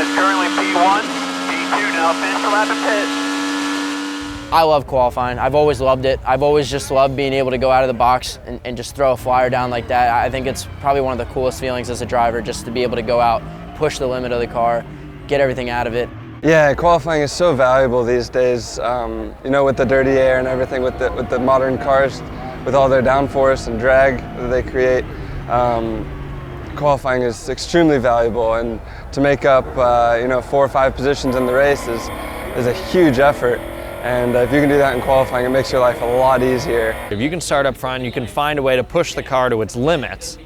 is currently P1, P2 now finish the lap at pit. I love qualifying. I've always loved it. I've always just loved being able to go out of the box and just throw a flyer down like that. I think it's probably one of the coolest feelings as a driver, just to be able to go out, push the limit of the car, get everything out of it. Yeah, qualifying is so valuable these days. You know, with the dirty air and everything, with the modern cars, with all their downforce and drag that they create, qualifying is extremely valuable. And to make up, you know, 4 or 5 positions in the race is a huge effort. And if you can do that in qualifying, it makes your life a lot easier. If you can start up front, you can find a way to push the car to its limits,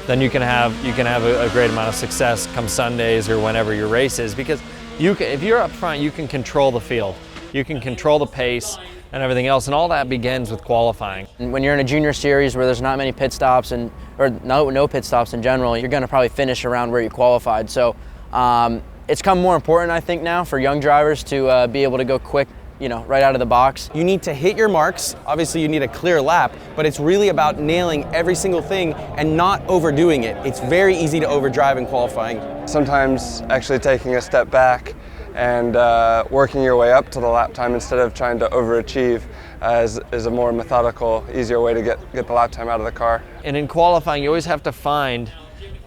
then you can have a great amount of success come Sundays or whenever your race is, because if you're up front, you can control the field. You can control the pace and everything else, and all that begins with qualifying. When you're in a junior series where there's not many pit stops or no pit stops in general, you're going to probably finish around where you qualified. So it's become more important, I think, now for young drivers to be able to go quick, you know, right out of the box. You need to hit your marks. Obviously you need a clear lap, but it's really about nailing every single thing and not overdoing it. It's very easy to overdrive in qualifying. Sometimes actually taking a step back and working your way up to the lap time instead of trying to overachieve is a more methodical, easier way to get the lap time out of the car. And in qualifying, you always have to find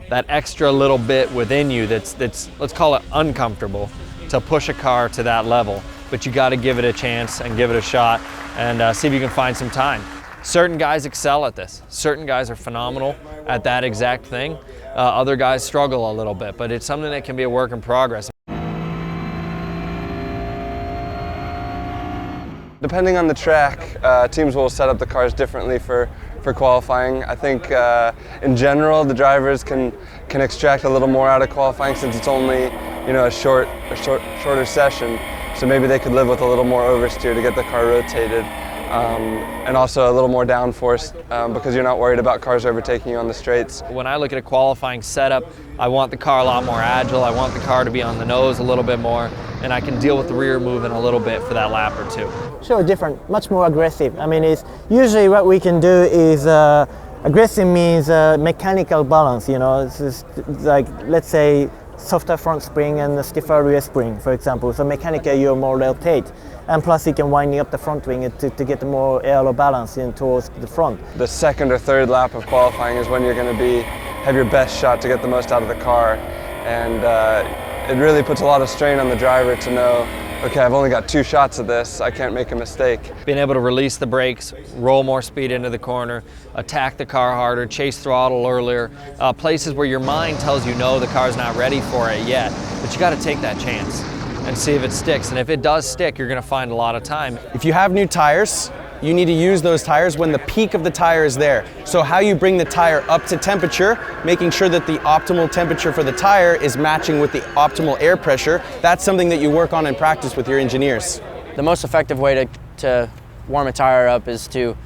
that extra little bit within you that's let's call it uncomfortable, to push a car to that level. But you got to give it a chance and give it a shot and see if you can find some time. Certain guys excel at this. Certain guys are phenomenal at that exact thing. Other guys struggle a little bit, but it's something that can be a work in progress. Depending on the track, teams will set up the cars differently for qualifying. I think in general the drivers can extract a little more out of qualifying since it's only, you know, a shorter session. So maybe they could live with a little more oversteer to get the car rotated, and also a little more downforce because you're not worried about cars overtaking you on the straights. When I look at a qualifying setup, I want the car a lot more agile. I want the car to be on the nose a little bit more, and I can deal with the rear moving a little bit for that lap or two. Sure, different, much more aggressive. I mean, it's usually what we can do is aggressive means mechanical balance. You know, it's just like, let's say, softer front spring and a stiffer rear spring, for example. So mechanically you're more rotate, and plus you can winding up the front wing to get more aero balance in towards the front. The second or third lap of qualifying is when you're going to have your best shot to get the most out of the car, and it really puts a lot of strain on the driver to know, okay, I've only got 2 shots of this, I can't make a mistake. Being able to release the brakes, roll more speed into the corner, attack the car harder, chase throttle earlier, places where your mind tells you no, the car's not ready for it yet, but you got to take that chance and see if it sticks. And if it does stick, you're going to find a lot of time. If you have new tires, you need to use those tires when the peak of the tire is there. So how you bring the tire up to temperature, making sure that the optimal temperature for the tire is matching with the optimal air pressure, that's something that you work on in practice with your engineers. The most effective way to warm a tire up is to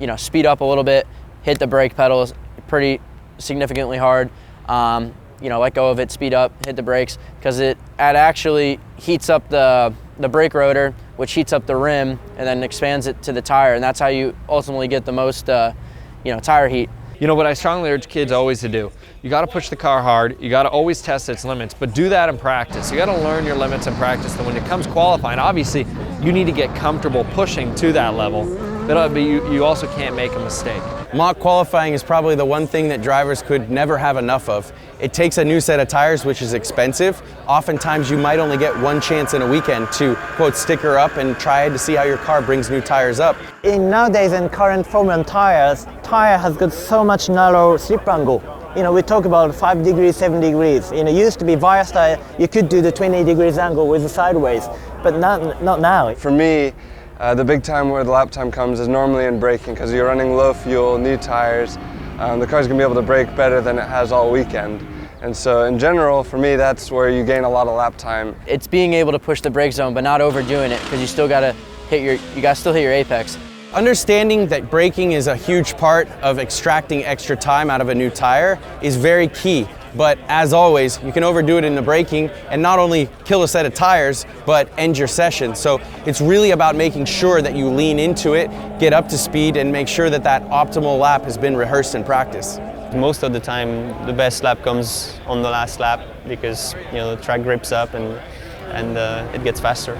you know, speed up a little bit, hit the brake pedals pretty significantly hard, you know, let go of it, speed up, hit the brakes, because it actually heats up the brake rotor, which heats up the rim and then expands it to the tire, and that's how you ultimately get the most you know, tire heat. You know what I strongly urge kids always to do, you got to push the car hard, you got to always test its limits, but do that in practice. You got to learn your limits in practice, and when it comes qualifying, obviously you need to get comfortable pushing to that level, but you also can't make a mistake. Mock qualifying is probably the one thing that drivers could never have enough of. It takes a new set of tires, which is expensive. Oftentimes you might only get one chance in a weekend to, quote, sticker up and try to see how your car brings new tires up. Nowadays in current Formula 1 tires, tire has got so much narrow slip angle. You know, we talk about 5 degrees, 7 degrees. You know, it used to be Vias tire, you could do the 20 degrees angle with the sideways, but not now. For me, the big time where the lap time comes is normally in braking, because you're running low fuel, new tires. The car's going to be able to brake better than it has all weekend. And so in general, for me, that's where you gain a lot of lap time. It's being able to push the brake zone, but not overdoing it, because you still got to still hit your apex. Understanding that braking is a huge part of extracting extra time out of a new tire is very key. But as always, you can overdo it in the braking and not only kill a set of tires, but end your session. So it's really about making sure that you lean into it, get up to speed, and make sure that that optimal lap has been rehearsed in practice. most of the time the best lap comes on the last lap because the track grips up and it gets faster.